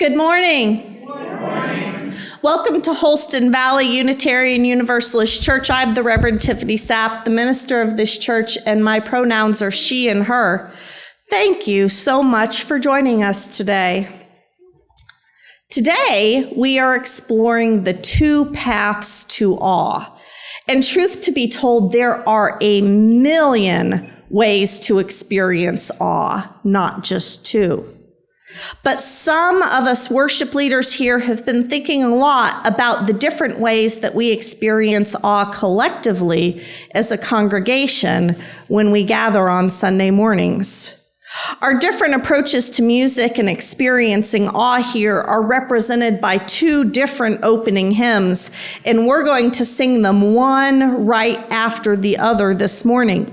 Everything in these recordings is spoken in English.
Good morning. Good morning. Welcome to Holston Valley Unitarian Universalist Church. I'm the Reverend Tiffany Sapp, the minister of this church, and my pronouns are she and her. Thank you so much for joining us today. Today, we are exploring the two paths to awe. And truth to be told, there are a million ways to experience awe, not just two. But some of us worship leaders here have been thinking a lot about the different ways that we experience awe collectively as a congregation when we gather on Sunday mornings. Our different approaches to music and experiencing awe here are represented by two different opening hymns, and we're going to sing them one right after the other this morning.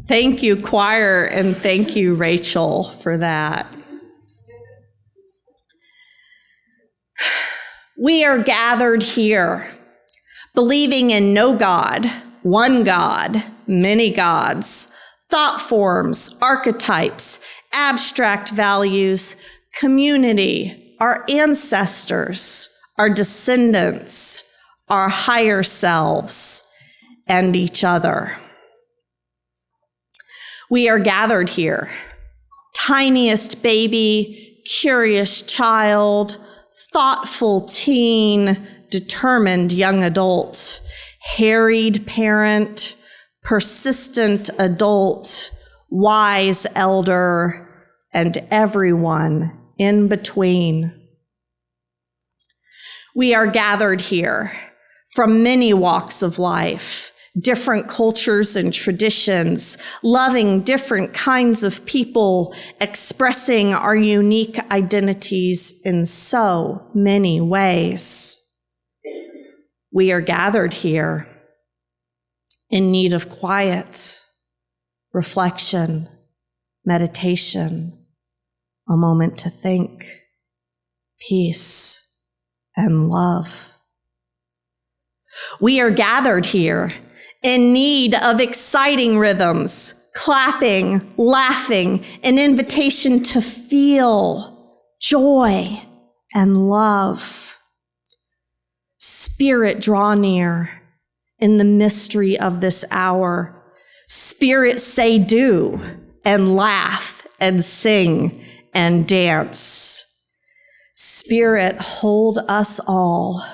Thank you, choir, and thank you, Rachel, for that. We are gathered here, believing in no God, one God, many gods, thought forms, archetypes, abstract values, community, our ancestors, our descendants, our higher selves, and each other. We are gathered here, tiniest baby, curious child, thoughtful teen, determined young adult, harried parent, persistent adult, wise elder, and everyone in between. We are gathered here from many walks of life, different cultures and traditions, loving different kinds of people, expressing our unique identities in so many ways. We are gathered here in need of quiet, reflection, meditation, a moment to think, peace, and love. We are gathered here in need of exciting rhythms, clapping, laughing, an invitation to feel joy and love. Spirit, draw near in the mystery of this hour. Spirit, say do, and laugh and sing and dance. Spirit, hold us all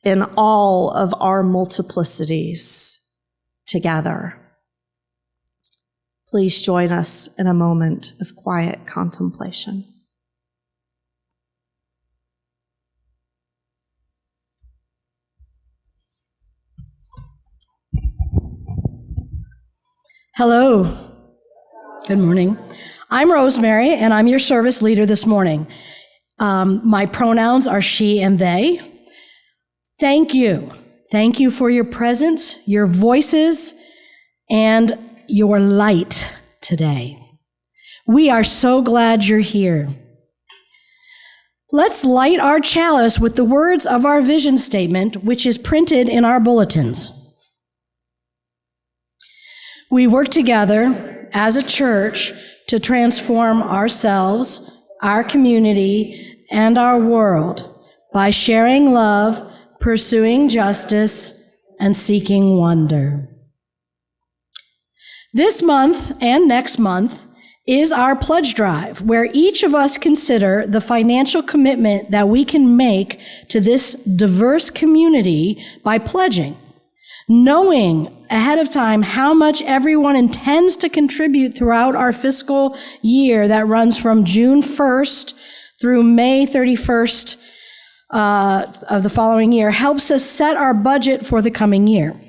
in all of our multiplicities together. Please join us in a moment of quiet contemplation. Hello. Good morning. I'm Rosemary, and I'm your service leader this morning. My pronouns are she and they. Thank you. Thank you for your presence, your voices, and your light today. We are so glad you're here. Let's light our chalice with the words of our vision statement, which is printed in our bulletins. We work together as a church to transform ourselves, our community, and our world by sharing love, pursuing justice, and seeking wonder. This month and next month is our pledge drive, where each of us consider the financial commitment that we can make to this diverse community by pledging, knowing ahead of time how much everyone intends to contribute throughout our fiscal year that runs from June 1st through May 31st of the following year helps us set our budget for the coming year.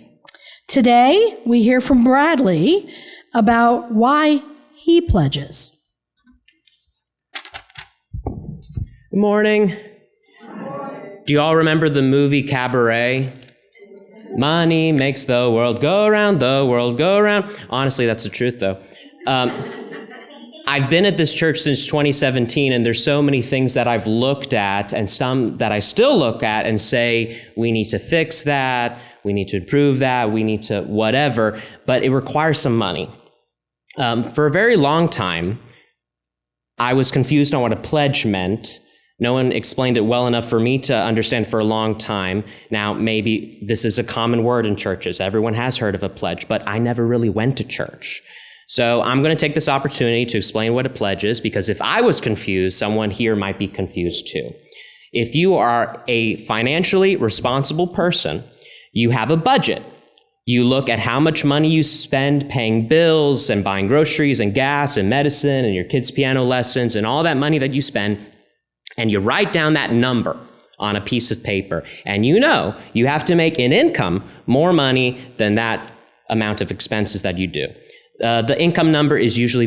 Today, we hear from Bradley about why he pledges. Good morning. Do you all remember the movie Cabaret? Money makes the world go round, the world go round. Honestly, that's the truth, though. I've been at this church since 2017, and there's so many things that I've looked at and some that I still look at and say, we need to fix that, we need to improve that, we need to whatever, but it requires some money. For a very long time, I was confused on what a pledge meant. No one explained it well enough for me to understand for a long time. Now, maybe this is a common word in churches. Everyone has heard of a pledge, but I never really went to church. So I'm going to take this opportunity to explain what a pledge is, because if I was confused, someone here might be confused too. If you are a financially responsible person, you have a budget. You look at how much money you spend paying bills and buying groceries and gas and medicine and your kids' piano lessons and all that money that you spend, and you write down that number on a piece of paper. And you know you have to make in income more money than that amount of expenses that you do. The income number is usually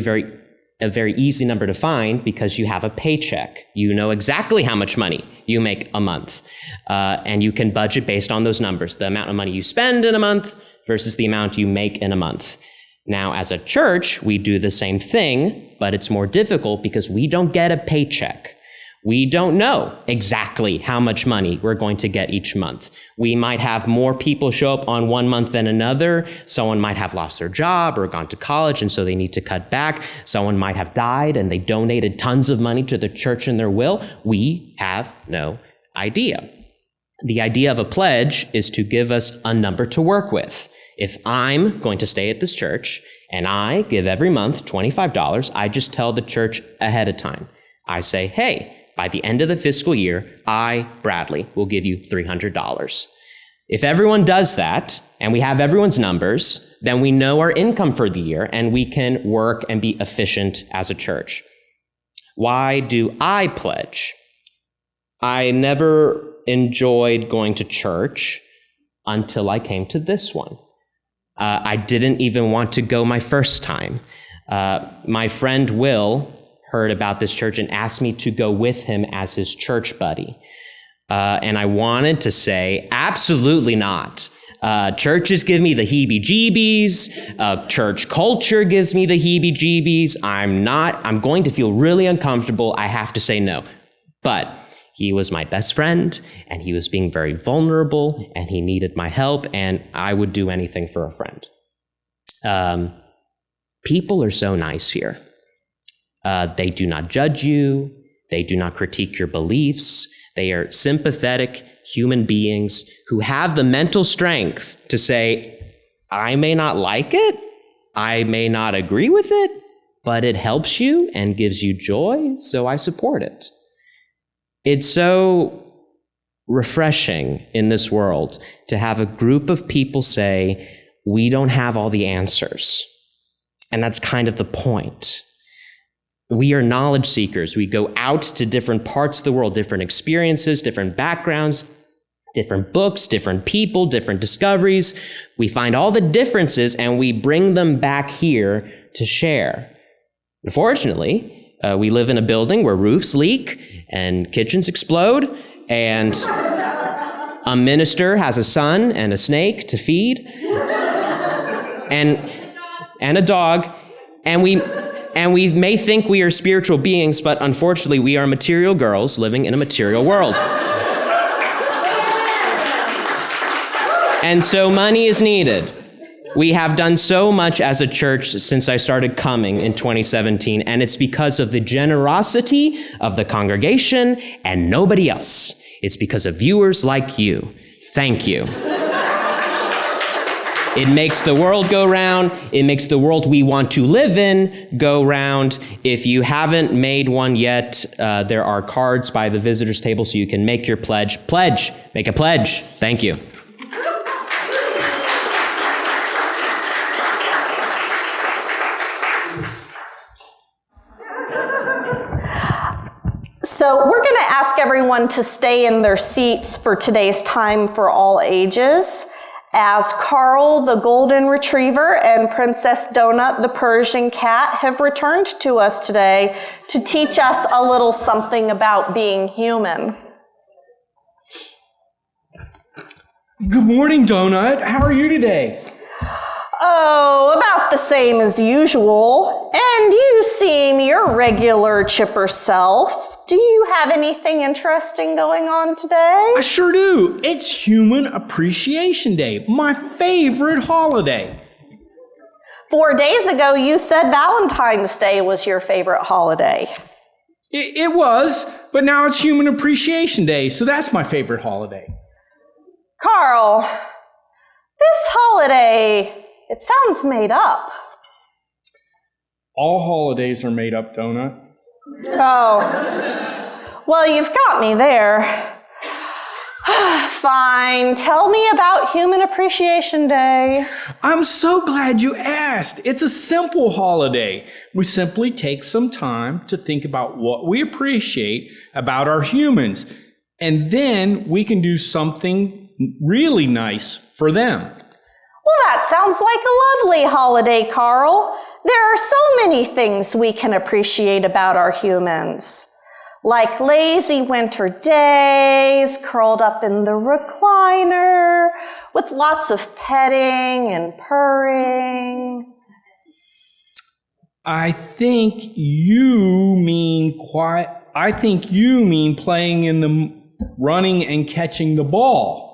a very easy number to find because you have a paycheck. You know exactly how much money you make a month. And you can budget based on those numbers, the amount of money you spend in a month versus the amount you make in a month. Now, as a church, we do the same thing, but it's more difficult because we don't get a paycheck. We don't know exactly how much money we're going to get each month. We might have more people show up on one month than another. Someone might have lost their job or gone to college, and so they need to cut back. Someone might have died, and they donated tons of money to the church in their will. We have no idea. The idea of a pledge is to give us a number to work with. If I'm going to stay at this church and I give every month $25, I just tell the church ahead of time. I say, hey, by the end of the fiscal year, I, Bradley, will give you $300. If everyone does that, and we have everyone's numbers, then we know our income for the year, and we can work and be efficient as a church. Why do I pledge? I never enjoyed going to church until I came to this one. I didn't even want to go my first time. My friend Will heard about this church and asked me to go with him as his church buddy. And I wanted to say, absolutely not. Churches give me the heebie-jeebies. Church culture gives me the heebie-jeebies. I'm going to feel really uncomfortable. I have to say no. But he was my best friend, and he was being very vulnerable, and he needed my help, and I would do anything for a friend. People are so nice here. They do not judge you. They do not critique your beliefs. They are sympathetic human beings who have the mental strength to say, I may not like it, I may not agree with it, but it helps you and gives you joy, so I support it. It's so refreshing in this world to have a group of people say, we don't have all the answers. And that's kind of the point. We are knowledge seekers. We go out to different parts of the world, different experiences, different backgrounds, different books, different people, different discoveries. We find all the differences and we bring them back here to share. Unfortunately, we live in a building where roofs leak and kitchens explode, and a minister has a son and a snake to feed, and a dog, and we may think we are spiritual beings, but unfortunately we are material girls living in a material world. And so money is needed. We have done so much as a church since I started coming in 2017, and it's because of the generosity of the congregation and nobody else. It's because of viewers like you. Thank you. It makes the world go round. It makes the world we want to live in go round. If you haven't made one yet, there are cards by the visitors table so you can make your pledge. Pledge. Make a pledge. Thank you. So we're going to ask everyone to stay in their seats for today's time for all ages, as Carl, the golden retriever, and Princess Donut, the Persian cat, have returned to us today to teach us a little something about being human. Good morning, Donut. How are you today? Oh, about the same as usual. And you seem your regular chipper self. Do you have anything interesting going on today? I sure do. It's Human Appreciation Day, my favorite holiday. 4 days ago, you said Valentine's Day was your favorite holiday. It was, but now it's Human Appreciation Day, so that's my favorite holiday. Carl, this holiday, it sounds made up. All holidays are made up, Donut. Oh, well, you've got me there. Fine, tell me about Human Appreciation Day. I'm so glad you asked. It's a simple holiday. We simply take some time to think about what we appreciate about our humans, and then we can do something really nice for them. Well, that sounds like a lovely holiday, Carl. There are so many things we can appreciate about our humans, like lazy winter days, curled up in the recliner, with lots of petting and purring. I think you mean playing in the running and catching the ball.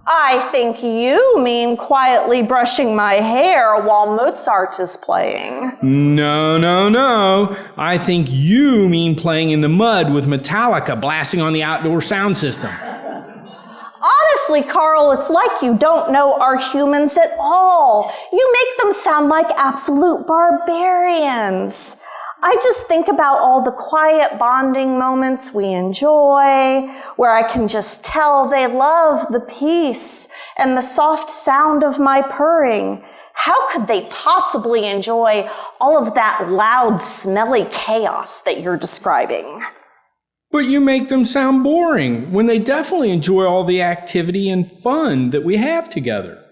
I think you mean quietly brushing my hair while Mozart is playing. No. I think you mean playing in the mud with Metallica blasting on the outdoor sound system. Honestly, Carl, it's like you don't know our humans at all. You make them sound like absolute barbarians. I just think about all the quiet bonding moments we enjoy, where I can just tell they love the peace and the soft sound of my purring, How could they possibly enjoy all of that loud, smelly chaos that you're describing? But you make them sound boring when they definitely enjoy all the activity and fun that we have together.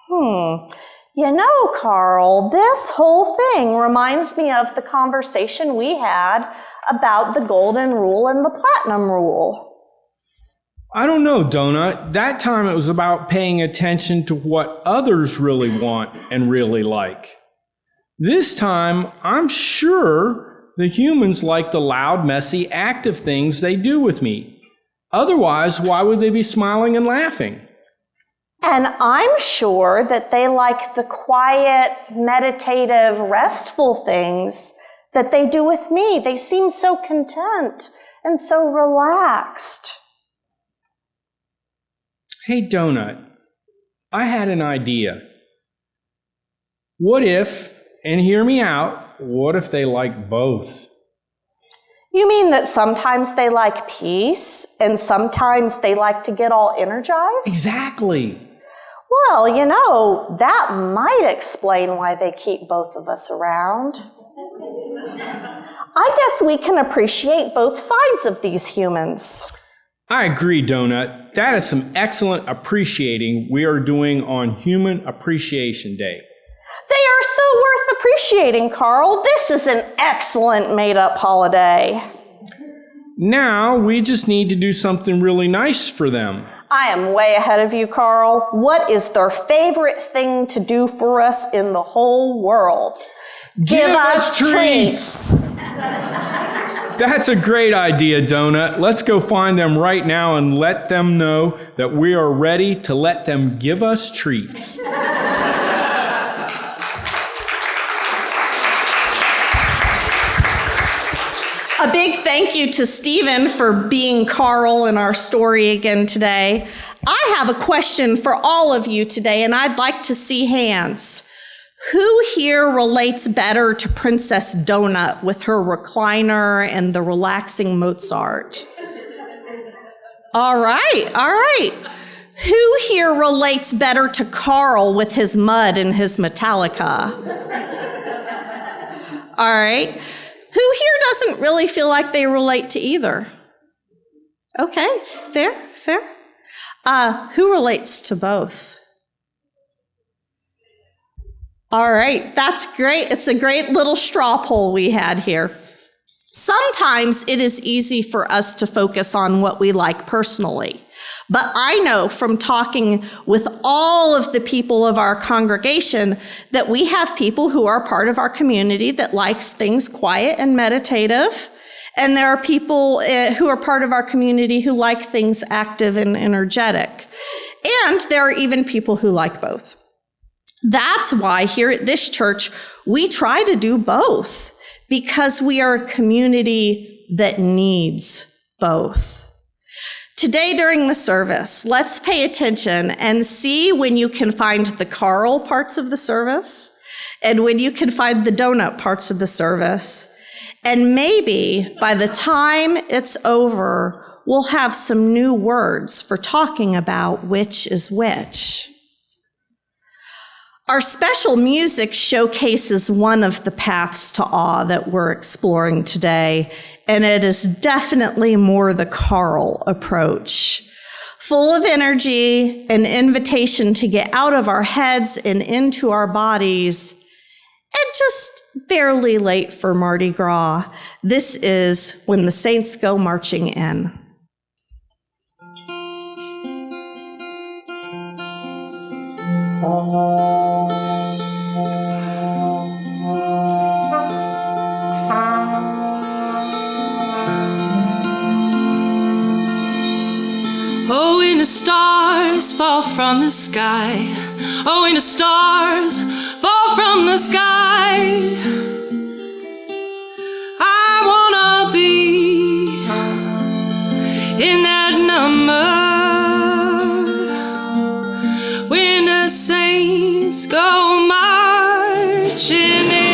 You know, Carl, this whole thing reminds me of the conversation we had about the golden rule and the platinum rule. I don't know, Donut. That time it was about paying attention to what others really want and really like. This time, I'm sure the humans like the loud, messy, active things they do with me. Otherwise, why would they be smiling and laughing? And I'm sure that they like the quiet, meditative, restful things that they do with me. They seem so content and so relaxed. Hey, Donut, I had an idea. What if, and hear me out, what if they like both? You mean that sometimes they like peace and sometimes they like to get all energized? Exactly. Well, you know, that might explain why they keep both of us around. I guess we can appreciate both sides of these humans. I agree, Donut. That is some excellent appreciating we are doing on Human Appreciation Day. They are so worth appreciating, Carl. This is an excellent made-up holiday. Now we just need to do something really nice for them. I am way ahead of you, Carl. What is their favorite thing to do for us in the whole world? Give us treats. That's a great idea, Donut. Let's go find them right now and let them know that we are ready to let them give us treats. A big thank you to Stephen for being Carl in our story again today. I have a question for all of you today, and I'd like to see hands. Who here relates better to Princess Donut with her recliner and the relaxing Mozart? All right. Who here relates better to Carl with his mud and his Metallica? All right. Who here doesn't really feel like they relate to either? Okay, fair. Who relates to both? All right, that's great. It's a great little straw poll we had here. Sometimes it is easy for us to focus on what we like personally. But I know from talking with all of the people of our congregation that we have people who are part of our community that likes things quiet and meditative. And there are people who are part of our community who like things active and energetic. And there are even people who like both. That's why here at this church, we try to do both, because we are a community that needs both. Today during the service, let's pay attention and see when you can find the Carl parts of the service and when you can find the Donut parts of the service. And maybe by the time it's over, we'll have some new words for talking about which is which. Our special music showcases one of the paths to awe that we're exploring today, and it is definitely more the Carl approach. Full of energy, an invitation to get out of our heads and into our bodies, and just barely late for Mardi Gras. This is When the Saints Go Marching In. Oh, when the stars fall from the sky. Oh, when the stars fall from the sky. I wanna be in that number. When the saints go marching in.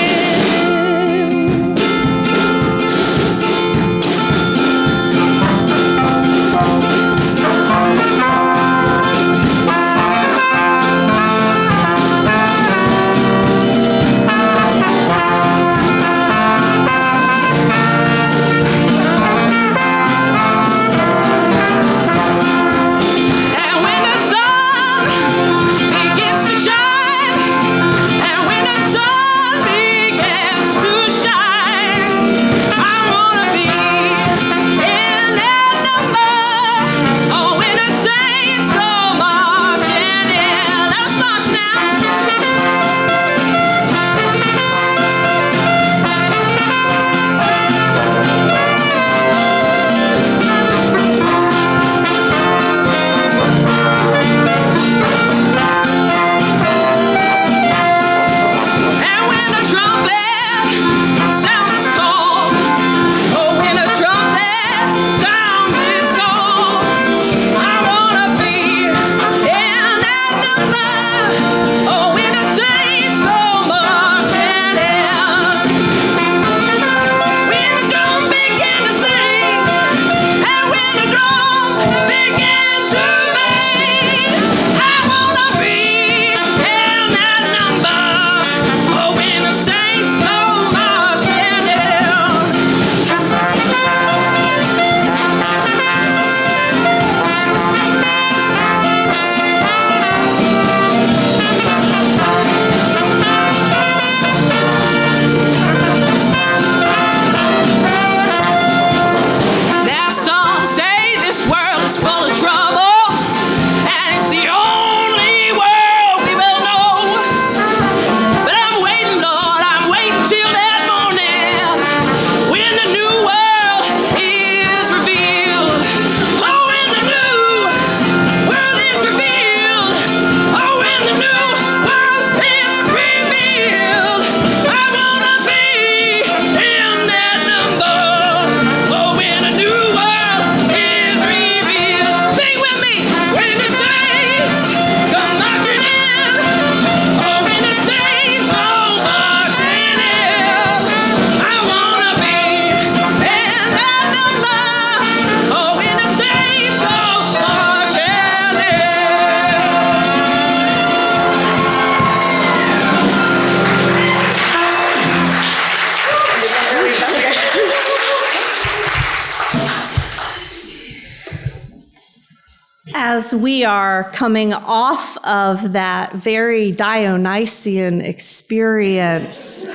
As we are coming off of that very Dionysian experience,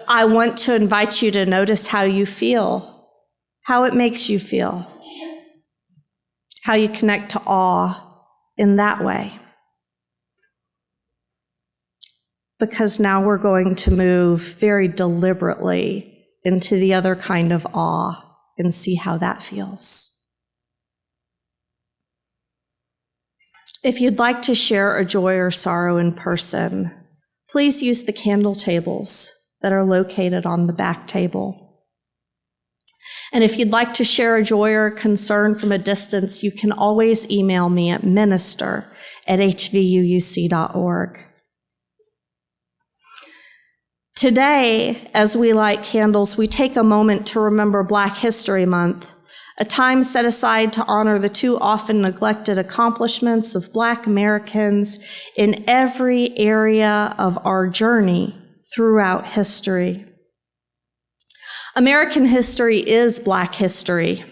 I want to invite you to notice how you feel, how it makes you feel, how you connect to awe in that way. Because now we're going to move very deliberately into the other kind of awe and see how that feels. If you'd like to share a joy or sorrow in person, please use the candle tables that are located on the back table. And if you'd like to share a joy or a concern from a distance, you can always email me at minister@hvuuc.org. Today, as we light candles, we take a moment to remember Black History Month, a time set aside to honor the too often neglected accomplishments of Black Americans in every area of our journey throughout history. American history is Black history.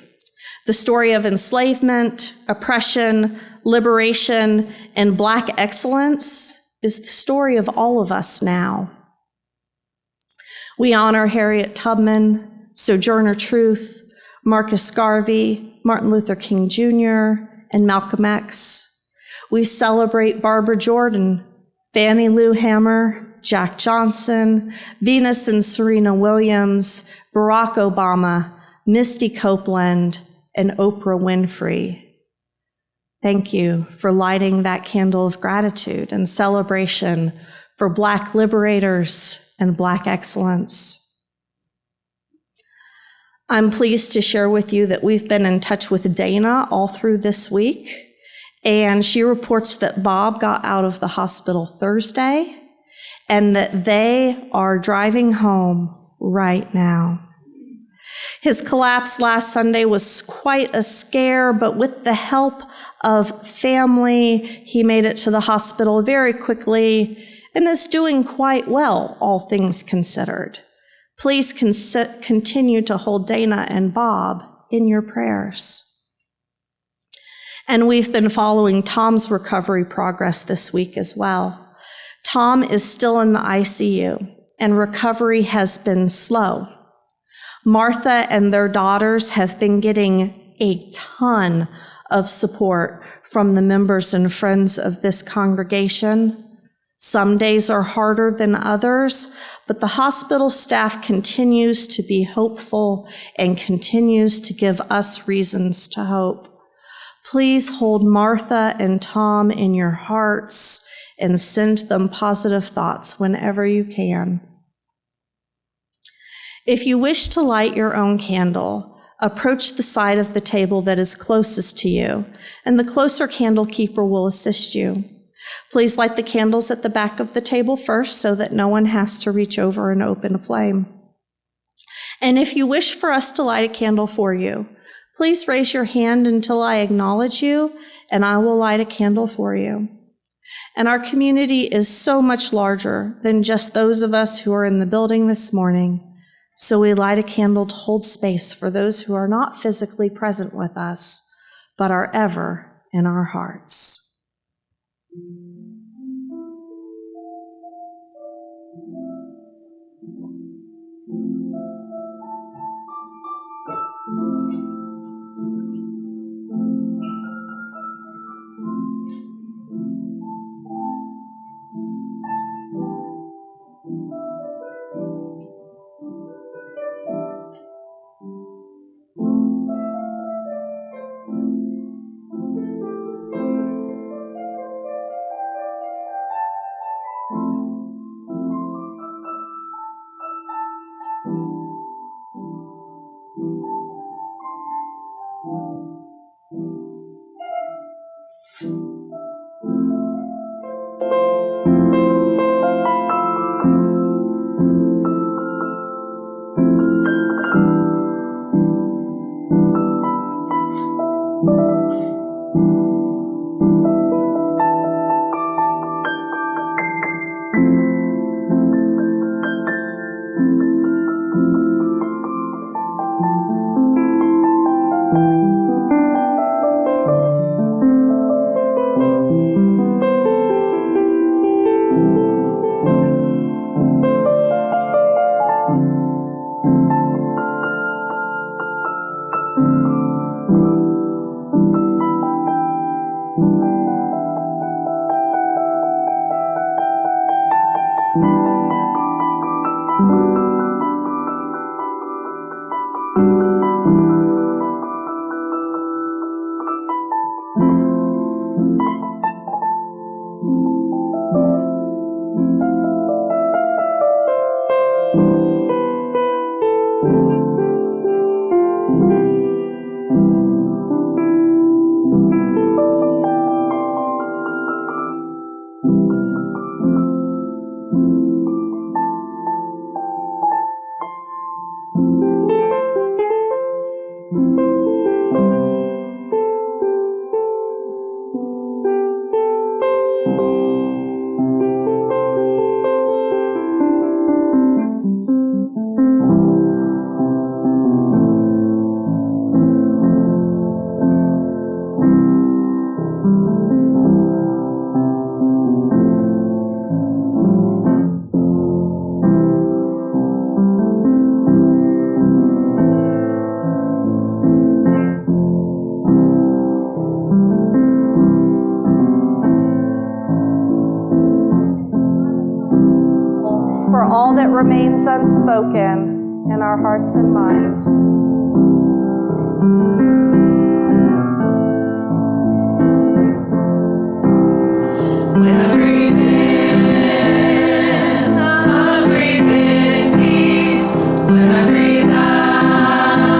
The story of enslavement, oppression, liberation, and Black excellence is the story of all of us now. We honor Harriet Tubman, Sojourner Truth, Marcus Garvey, Martin Luther King Jr., and Malcolm X. We celebrate Barbara Jordan, Fannie Lou Hamer, Jack Johnson, Venus and Serena Williams, Barack Obama, Misty Copeland, and Oprah Winfrey. Thank you for lighting that candle of gratitude and celebration for Black liberators and Black excellence. I'm pleased to share with you that we've been in touch with Dana all through this week, and she reports that Bob got out of the hospital Thursday and that they are driving home right now. His collapse last Sunday was quite a scare, but with the help of family, he made it to the hospital very quickly and is doing quite well, all things considered. Please continue to hold Dana and Bob in your prayers. And we've been following Tom's recovery progress this week as well. Tom is still in the ICU, and recovery has been slow. Martha and their daughters have been getting a ton of support from the members and friends of this congregation. Some days are harder than others, but the hospital staff continues to be hopeful and continues to give us reasons to hope. Please hold Martha and Tom in your hearts and send them positive thoughts whenever you can. If you wish to light your own candle, approach the side of the table that is closest to you, and the closer candle keeper will assist you. Please light the candles at the back of the table first so that no one has to reach over and open a flame. And if you wish for us to light a candle for you, please raise your hand until I acknowledge you, and I will light a candle for you. And our community is so much larger than just those of us who are in the building this morning, so we light a candle to hold space for those who are not physically present with us, but are ever in our hearts. remains unspoken in our hearts and minds. When I breathe in, I breathe in peace. When I breathe out,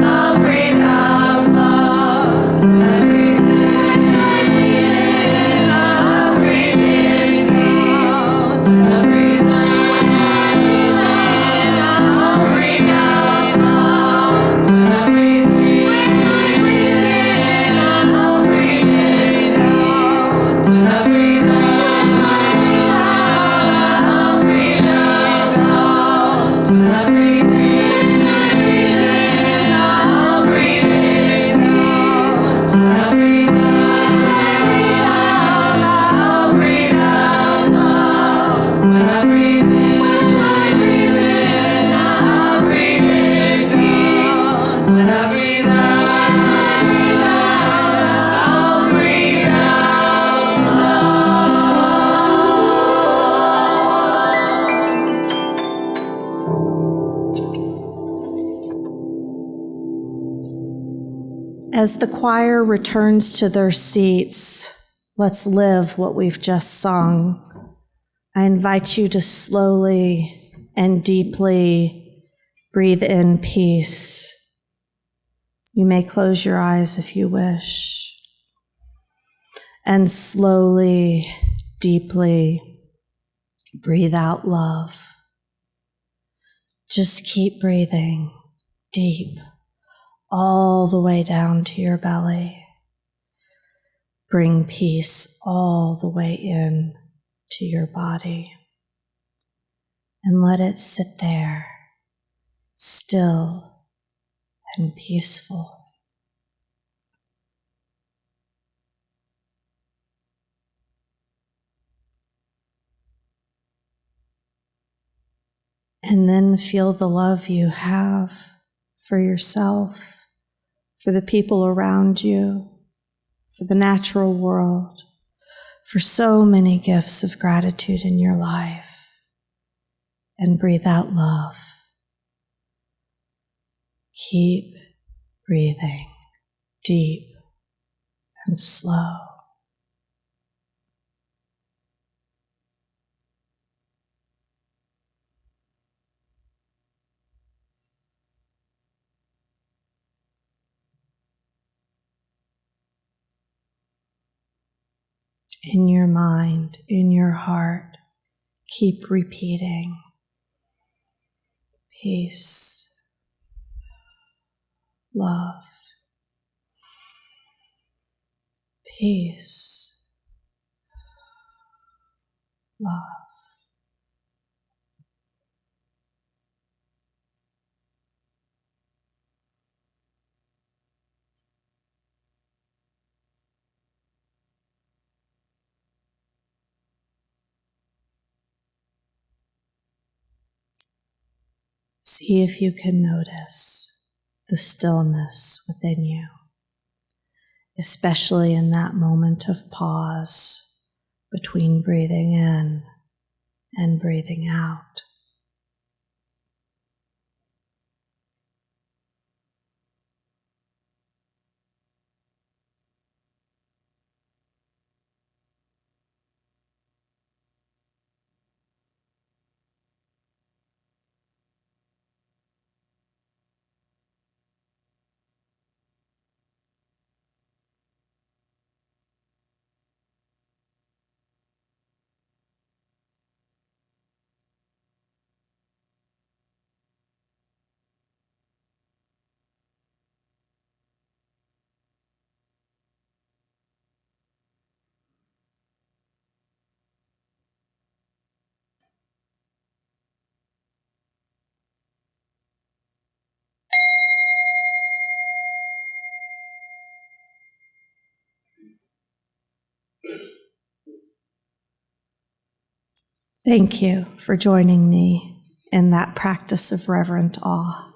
I breathe out love. When I breathe in, I breathe in peace. When I breathe out, I breathe out love. When I breathe in, I breathe in peace. When I breathe out, I'll breathe out loud. When I breathe in, I'll breathe in peace. When I breathe out, I'll breathe out love. When I breathe in, I'll breathe in peace. When I breathe out, I'll breathe out As the choir returns to their seats, let's live what we've just sung. I invite you to slowly and deeply breathe in peace. You may close your eyes if you wish. And slowly, deeply breathe out love. Just keep breathing deep, all the way down to your belly. Bring peace all the way in to your body. And let it sit there, still and peaceful. And then feel the love you have for yourself, for the people around you, for the natural world, for so many gifts of gratitude in your life. And breathe out love. Keep breathing deep and slow. In your mind, in your heart, keep repeating peace, love, peace, love. See if you can notice the stillness within you, especially in that moment of pause between breathing in and breathing out. Thank you for joining me in that practice of reverent awe.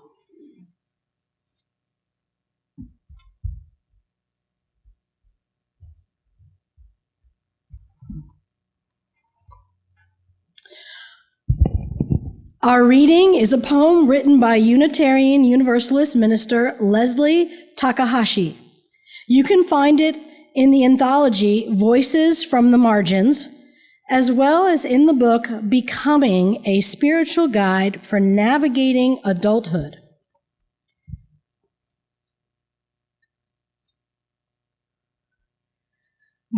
Our reading is a poem written by Unitarian Universalist minister Leslie Takahashi. You can find it in the anthology Voices from the Margins, as well as in the book Becoming a Spiritual Guide for Navigating Adulthood.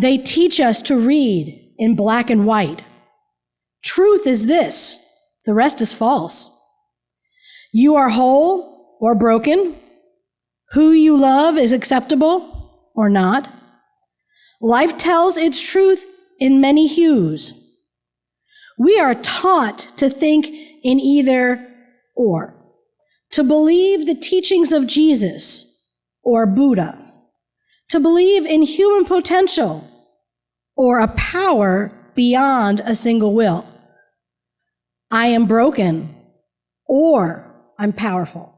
They teach us to read in black and white. Truth is this, the rest is false. You are whole or broken. Who you love is acceptable or not. Life tells its truth in many hues. We are taught to think in either or, to believe the teachings of Jesus or Buddha, to believe in human potential or a power beyond a single will. I am broken or I'm powerful.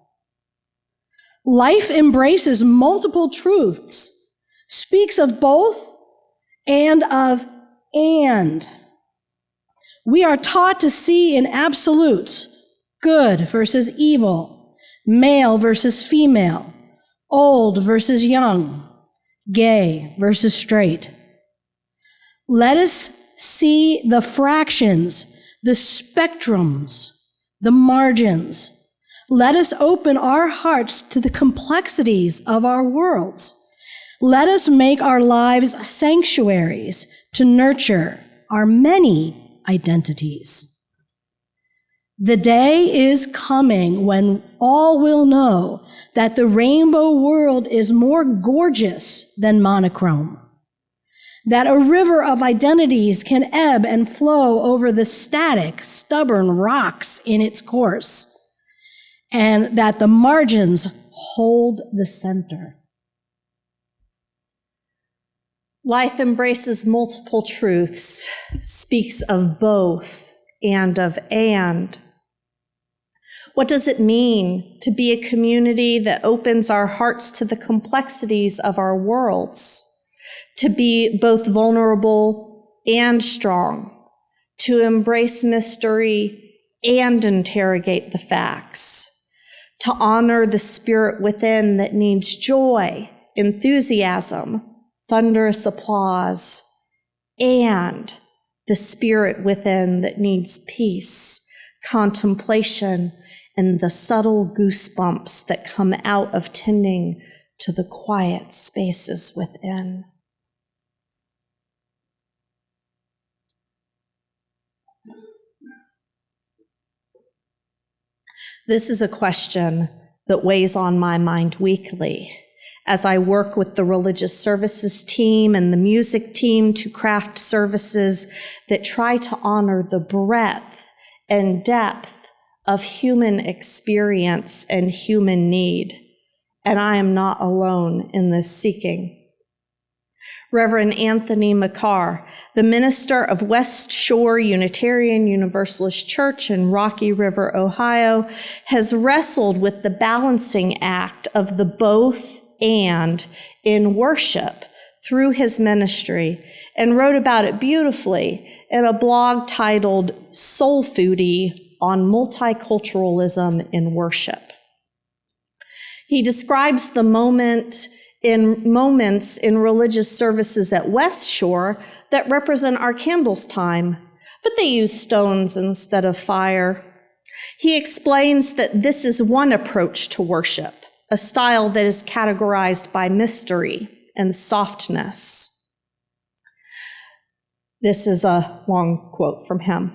Life embraces multiple truths, speaks of both and of and. We are taught to see in absolutes, good versus evil, male versus female, old versus young, gay versus straight. Let us see the fractions, the spectrums, the margins. Let us open our hearts to the complexities of our worlds. Let us make our lives sanctuaries to nurture our many identities. The day is coming when all will know that the rainbow world is more gorgeous than monochrome, that a river of identities can ebb and flow over the static, stubborn rocks in its course, and that the margins hold the center. Life embraces multiple truths, speaks of both and of and. What does it mean to be a community that opens our hearts to the complexities of our worlds, to be both vulnerable and strong, to embrace mystery and interrogate the facts, to honor the spirit within that needs joy, enthusiasm, thunderous applause, and the spirit within that needs peace, contemplation, and the subtle goosebumps that come out of tending to the quiet spaces within. This is a question that weighs on my mind weekly as I work with the religious services team and the music team to craft services that try to honor the breadth and depth of human experience and human need. And I am not alone in this seeking. Reverend Anthony McCarr, the minister of West Shore Unitarian Universalist Church in Rocky River, Ohio, has wrestled with the balancing act of the both and in worship through his ministry and wrote about it beautifully in a blog titled Soul Foodie on Multiculturalism in Worship. He describes the moments in religious services at West Shore that represent our candles time, but they use stones instead of fire. He explains that this is one approach to worship, a style that is categorized by mystery and softness. This is a long quote from him.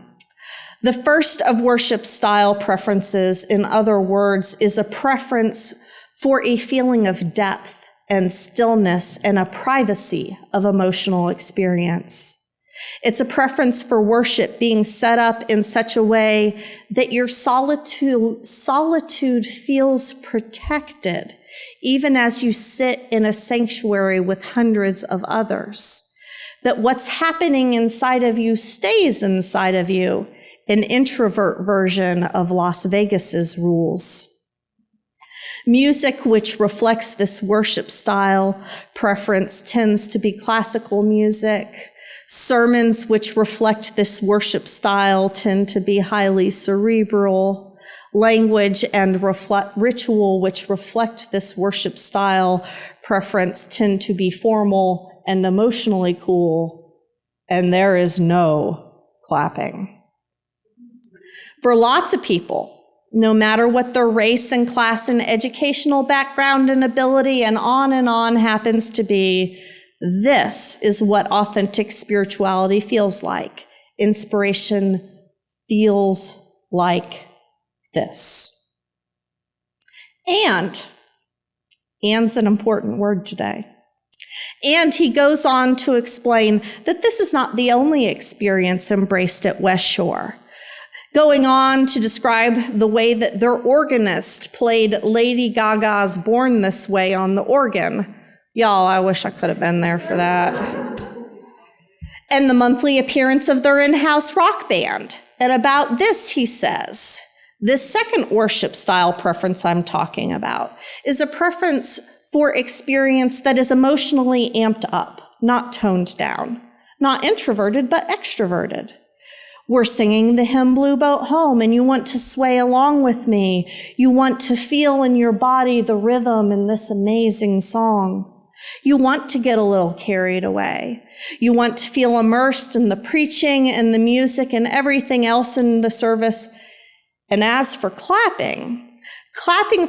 The first of worship style preferences, in other words, is a preference for a feeling of depth and stillness and a privacy of emotional experience. It's a preference for worship being set up in such a way that your solitude feels protected, even as you sit in a sanctuary with hundreds of others. That what's happening inside of you stays inside of you, an introvert version of Las Vegas's rules. Music which reflects this worship style preference tends to be classical music, Sermons which reflect this worship style tend to be highly cerebral. Language and ritual which reflect this worship style preference tend to be formal and emotionally cool. And there is no clapping. For lots of people, no matter what their race and class and educational background and ability and on happens to be, this is what authentic spirituality feels like. Inspiration feels like this. And's an important word today. And he goes on to explain that this is not the only experience embraced at West Shore, going on to describe the way that their organist played Lady Gaga's Born This Way on the organ. Y'all, I wish I could have been there for that. And the monthly appearance of their in-house rock band. And about this, he says, this second worship style preference I'm talking about is a preference for experience that is emotionally amped up, not toned down, not introverted, but extroverted. We're singing the hymn Blue Boat Home, and you want to sway along with me. You want to feel in your body the rhythm in this amazing song. You want to get a little carried away. You want to feel immersed in the preaching and the music and everything else in the service. And as for clapping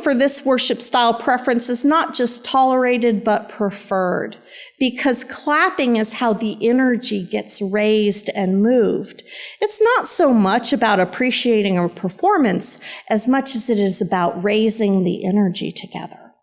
for this worship style preference is not just tolerated, but preferred, because clapping is how the energy gets raised and moved. It's not so much about appreciating a performance as much as it is about raising the energy together.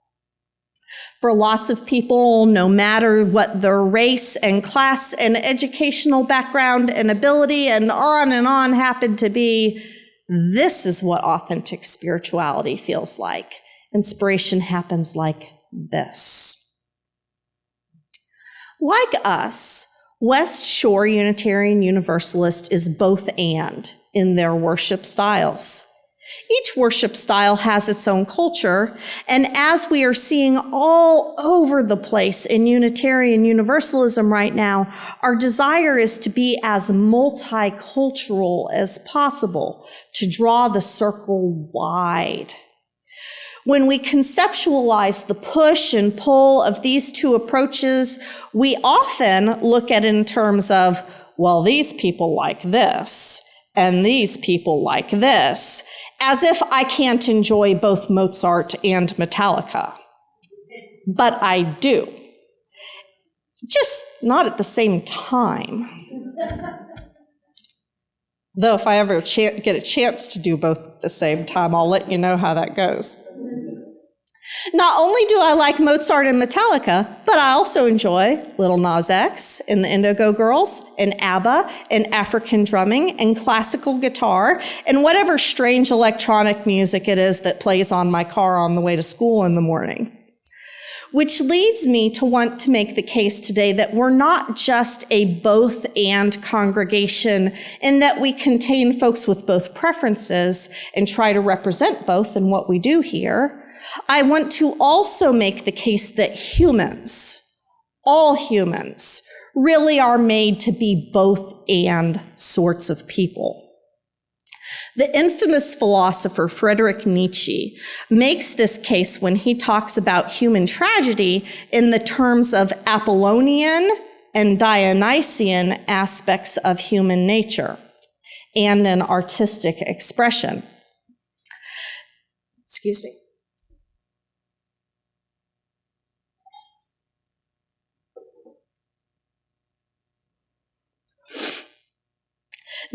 For lots of people, no matter what their race and class and educational background and ability and on happen to be, this is what authentic spirituality feels like. Inspiration happens like this. Like us, West Shore Unitarian Universalist is both and in their worship styles. Each worship style has its own culture, and as we are seeing all over the place in Unitarian Universalism right now, our desire is to be as multicultural as possible, to draw the circle wide. When we conceptualize the push and pull of these two approaches, we often look at it in terms of, well, these people like this, and these people like this, as if I can't enjoy both Mozart and Metallica. But I do. Just not at the same time. Though if I ever get a chance to do both at the same time, I'll let you know how that goes. Not only do I like Mozart and Metallica, but I also enjoy Lil Nas X and the Indigo Girls and ABBA and African drumming and classical guitar and whatever strange electronic music it is that plays on my car on the way to school in the morning. Which leads me to want to make the case today that we're not just a both and congregation in that we contain folks with both preferences and try to represent both in what we do here. I want to also make the case that humans, all humans, really are made to be both and sorts of people. The infamous philosopher Friedrich Nietzsche makes this case when he talks about human tragedy in the terms of Apollonian and Dionysian aspects of human nature and an artistic expression. Excuse me.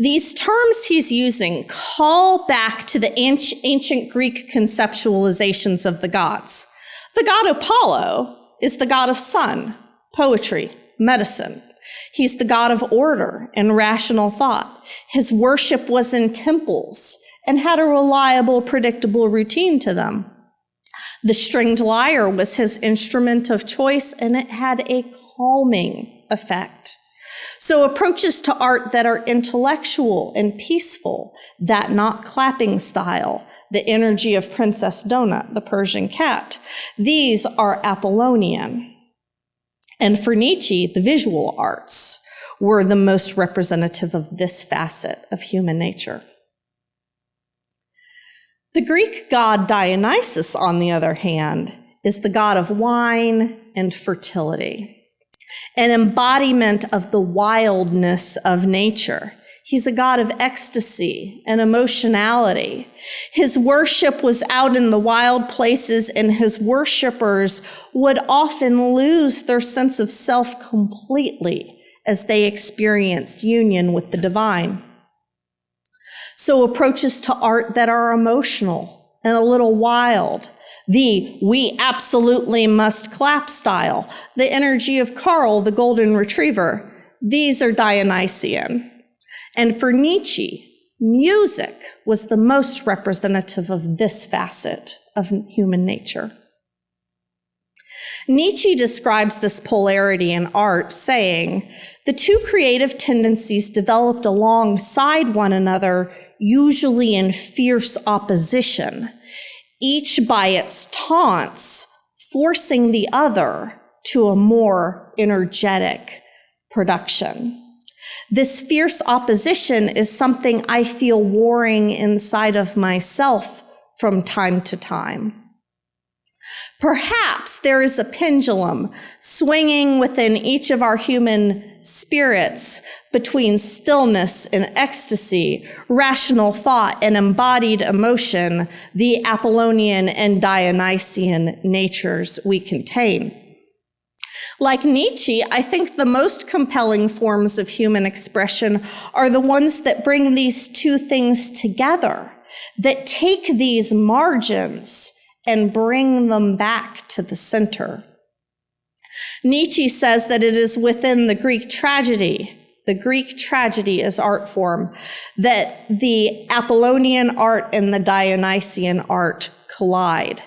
These terms he's using call back to the ancient Greek conceptualizations of the gods. The god Apollo is the god of sun, poetry, medicine. He's the god of order and rational thought. His worship was in temples and had a reliable, predictable routine to them. The stringed lyre was his instrument of choice, and it had a calming effect. So approaches to art that are intellectual and peaceful, that not clapping style, the energy of Princess Donut, the Persian cat, these are Apollonian. And for Nietzsche, the visual arts, were the most representative of this facet of human nature. The Greek god Dionysus, on the other hand, is the god of wine and fertility, an embodiment of the wildness of nature. He's a god of ecstasy and emotionality. His worship was out in the wild places, and his worshipers would often lose their sense of self completely as they experienced union with the divine. So approaches to art that are emotional and a little wild, the "we absolutely must clap" style, the energy of Carl the golden retriever, these are Dionysian. And for Nietzsche, music was the most representative of this facet of human nature. Nietzsche describes this polarity in art, saying, "The two creative tendencies developed alongside one another, usually in fierce opposition, each by its taunts forcing the other to a more energetic production." This fierce opposition is something I feel warring inside of myself from time to time. Perhaps there is a pendulum swinging within each of our human spirits between stillness and ecstasy, rational thought and embodied emotion, the Apollonian and Dionysian natures we contain. Like Nietzsche, I think the most compelling forms of human expression are the ones that bring these two things together, that take these margins and bring them back to the center. Nietzsche says that it is within the Greek tragedy is art form, that the Apollonian art and the Dionysian art collide.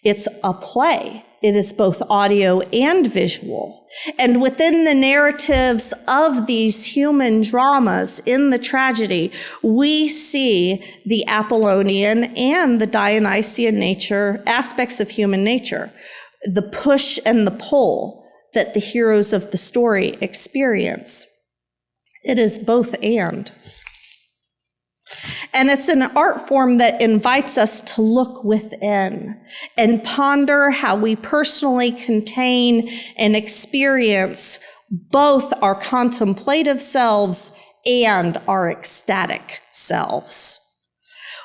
It's a play. It is both audio and visual. And within the narratives of these human dramas in the tragedy, we see the Apollonian and the Dionysian nature, aspects of human nature, the push and the pull that the heroes of the story experience. It is both and. And it's an art form that invites us to look within and ponder how we personally contain and experience both our contemplative selves and our ecstatic selves.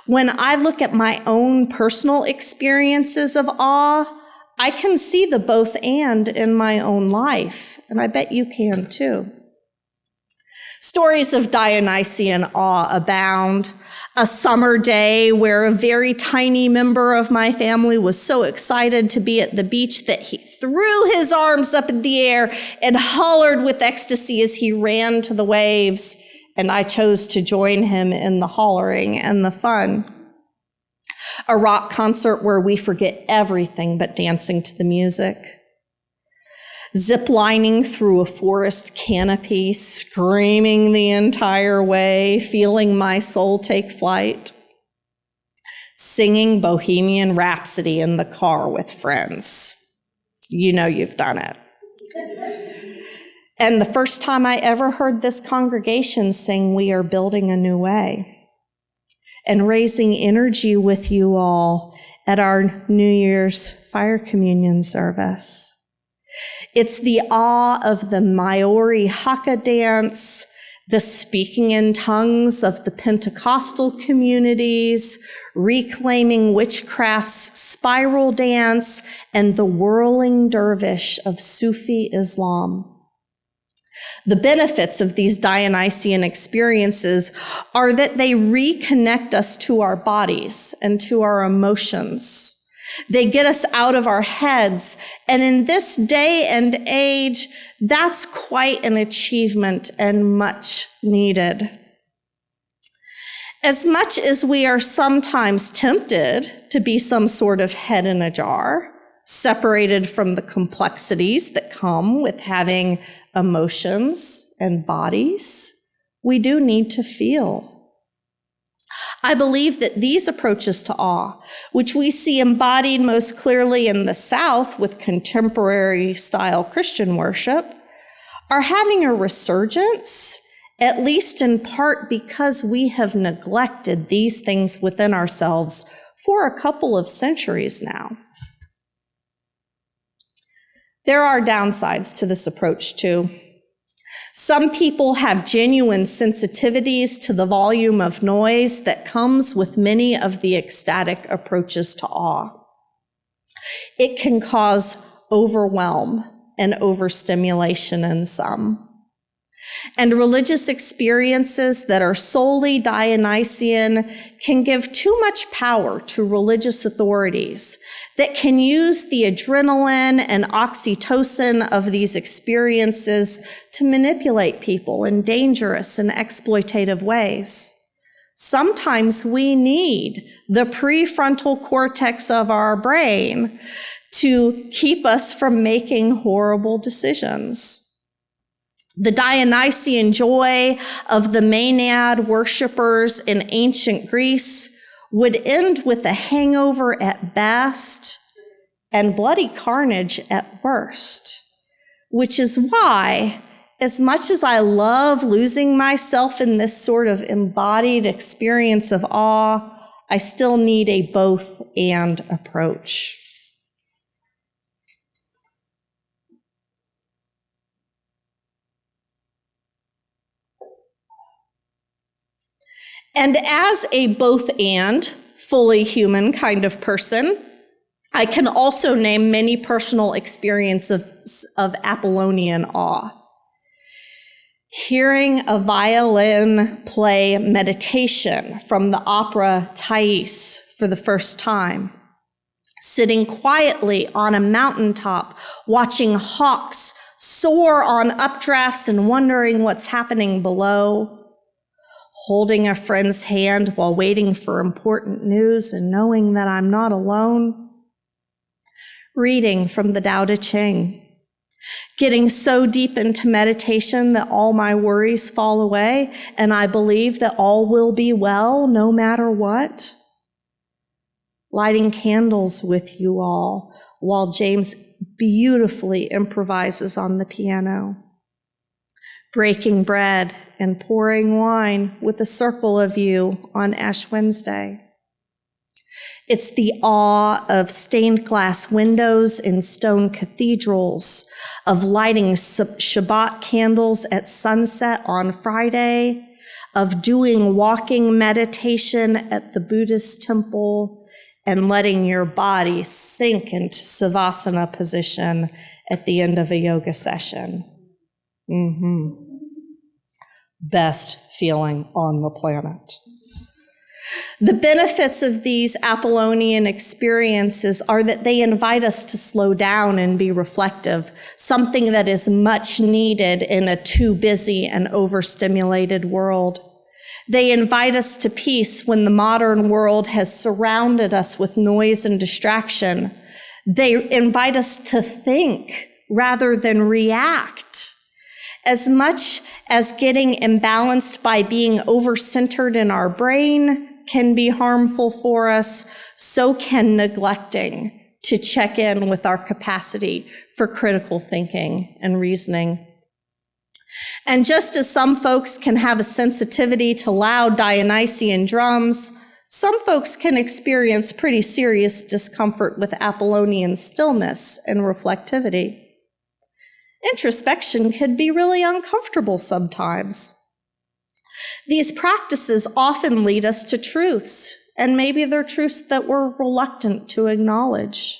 When I look at my own personal experiences of awe, I can see the both and in my own life, and I bet you can too. Stories of Dionysian awe abound. A summer day where a very tiny member of my family was so excited to be at the beach that he threw his arms up in the air and hollered with ecstasy as he ran to the waves, and I chose to join him in the hollering and the fun. A rock concert where we forget everything but dancing to the music. Ziplining through a forest canopy, screaming the entire way, feeling my soul take flight. Singing Bohemian Rhapsody in the car with friends. You know you've done it. And the first time I ever heard this congregation sing "We Are Building a New Way," and raising energy with you all at our New Year's fire communion service. It's the awe of the Maori haka dance, the speaking in tongues of the Pentecostal communities, reclaiming witchcraft's spiral dance, and the whirling dervish of Sufi Islam. The benefits of these Dionysian experiences are that they reconnect us to our bodies and to our emotions. They get us out of our heads. And in this day and age, that's quite an achievement and much needed. As much as we are sometimes tempted to be some sort of head in a jar, separated from the complexities that come with having emotions and bodies, we do need to feel. I believe that these approaches to awe, which we see embodied most clearly in the South with contemporary style Christian worship, are having a resurgence, at least in part because we have neglected these things within ourselves for a couple of centuries now. There are downsides to this approach too. Some people have genuine sensitivities to the volume of noise that comes with many of the ecstatic approaches to awe. It can cause overwhelm and overstimulation in some. And religious experiences that are solely Dionysian can give too much power to religious authorities that can use the adrenaline and oxytocin of these experiences to manipulate people in dangerous and exploitative ways. Sometimes we need the prefrontal cortex of our brain to keep us from making horrible decisions. The Dionysian joy of the Maenad worshipers in ancient Greece would end with a hangover at best and bloody carnage at worst, which is why, as much as I love losing myself in this sort of embodied experience of awe, I still need a both and approach. And as a both and fully human kind of person, I can also name many personal experiences of Apollonian awe. Hearing a violin play meditation from the opera Thais for the first time, sitting quietly on a mountaintop, watching hawks soar on updrafts and wondering what's happening below, holding a friend's hand while waiting for important news and knowing that I'm not alone, reading from the Tao Te Ching, getting so deep into meditation that all my worries fall away and I believe that all will be well no matter what, lighting candles with you all while James beautifully improvises on the piano, breaking bread and pouring wine with a circle of you on Ash Wednesday. It's the awe of stained glass windows in stone cathedrals, of lighting Shabbat candles at sunset on Friday, of doing walking meditation at the Buddhist temple, and letting your body sink into Savasana position at the end of a yoga session. Best feeling on the planet. The benefits of these Apollonian experiences are that they invite us to slow down and be reflective, something that is much needed in a too busy and overstimulated world. They invite us to peace when the modern world has surrounded us with noise and distraction. They invite us to think rather than react. As much as getting imbalanced by being over-centered in our brain can be harmful for us, so can neglecting to check in with our capacity for critical thinking and reasoning. And just as some folks can have a sensitivity to loud Dionysian drums, some folks can experience pretty serious discomfort with Apollonian stillness and reflectivity. Introspection can be really uncomfortable sometimes. These practices often lead us to truths, and maybe they're truths that we're reluctant to acknowledge.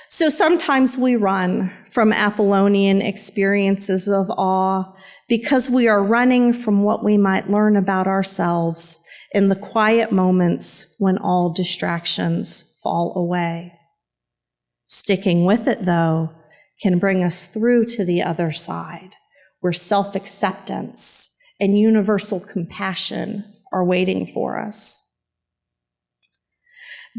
So sometimes we run from Apollonian experiences of awe because we are running from what we might learn about ourselves in the quiet moments when all distractions fall away. Sticking with it, though, can bring us through to the other side, where self-acceptance and universal compassion are waiting for us.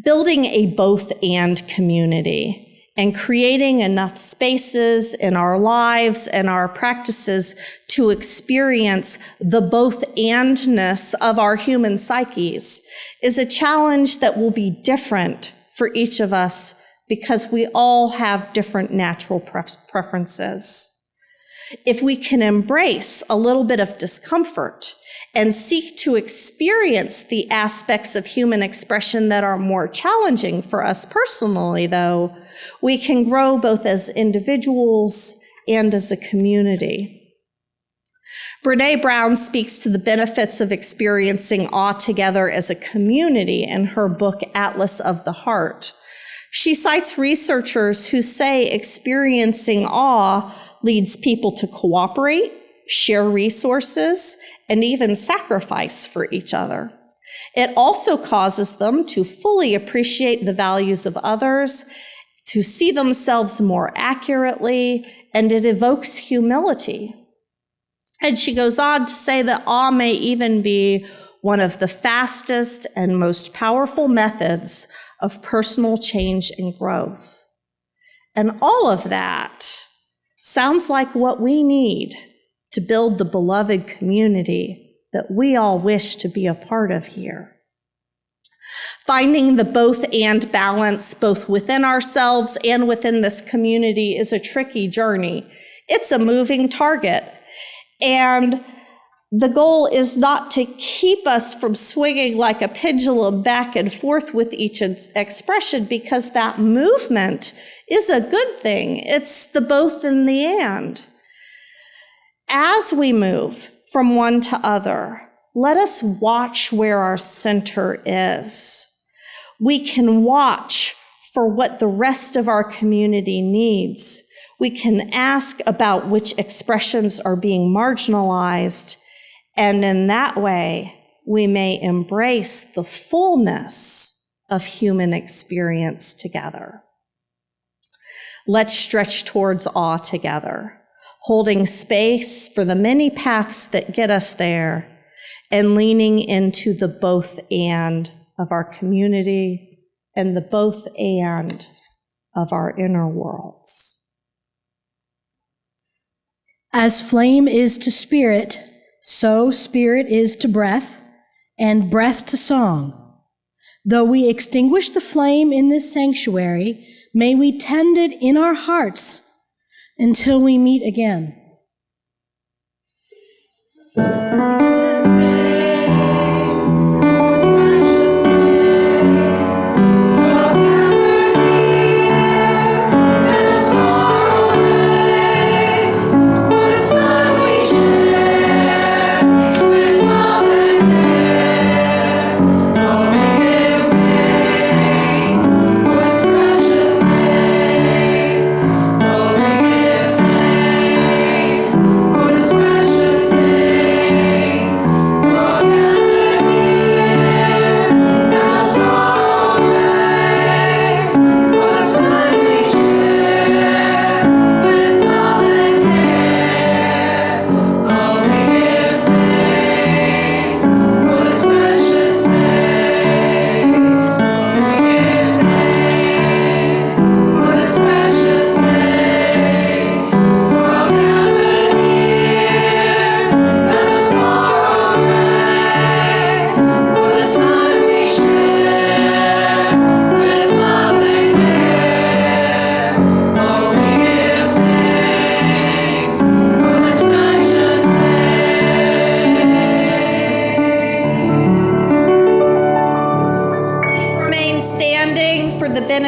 Building a both-and community and creating enough spaces in our lives and our practices to experience the both-andness of our human psyches is a challenge that will be different for each of us because we all have different natural preferences. if we can embrace a little bit of discomfort and seek to experience the aspects of human expression that are more challenging for us personally, though, we can grow both as individuals and as a community. Brené Brown speaks to the benefits of experiencing awe together as a community in her book, Atlas of the Heart. She cites researchers who say experiencing awe leads people to cooperate, share resources, and even sacrifice for each other. It also causes them to fully appreciate the values of others, to see themselves more accurately, and it evokes humility. And she goes on to say that awe may even be one of the fastest and most powerful methods of personal change and growth. And all of that sounds like what we need to build the beloved community that we all wish to be a part of here. Finding the both and balance, both within ourselves and within this community, is a tricky journey. It's a moving target. And the goal is not to keep us from swinging like a pendulum back and forth with each expression, because that movement is a good thing. It's the both and the and. As we move from one to other, let us watch where our center is. We can watch for what the rest of our community needs. We can ask about which expressions are being marginalized, and in that way, we may embrace the fullness of human experience together. Let's stretch towards awe together, holding space for the many paths that get us there, and leaning into the both and of our community and the both and of our inner worlds. As flame is to spirit, so spirit is to breath, and breath to song. Though we extinguish the flame in this sanctuary, may we tend it in our hearts until we meet again.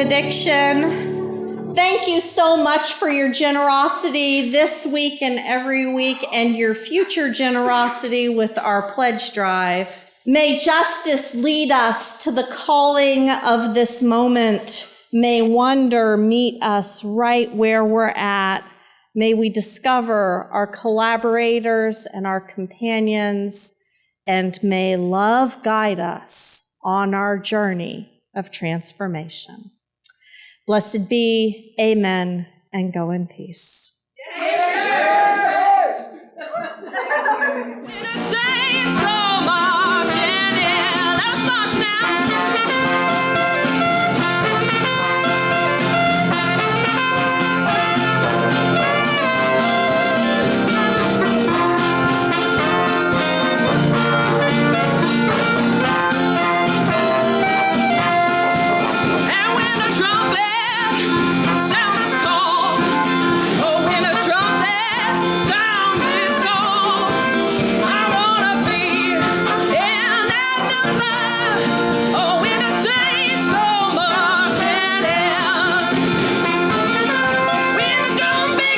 benediction. Thank you so much for your generosity this week and every week, and your future generosity with our pledge drive. May justice lead us to the calling of this moment. May wonder meet us right where we're at. May we discover our collaborators and our companions, and may love guide us on our journey of transformation. Blessed be, amen, and go in peace. Saints go marching in. Let us march now.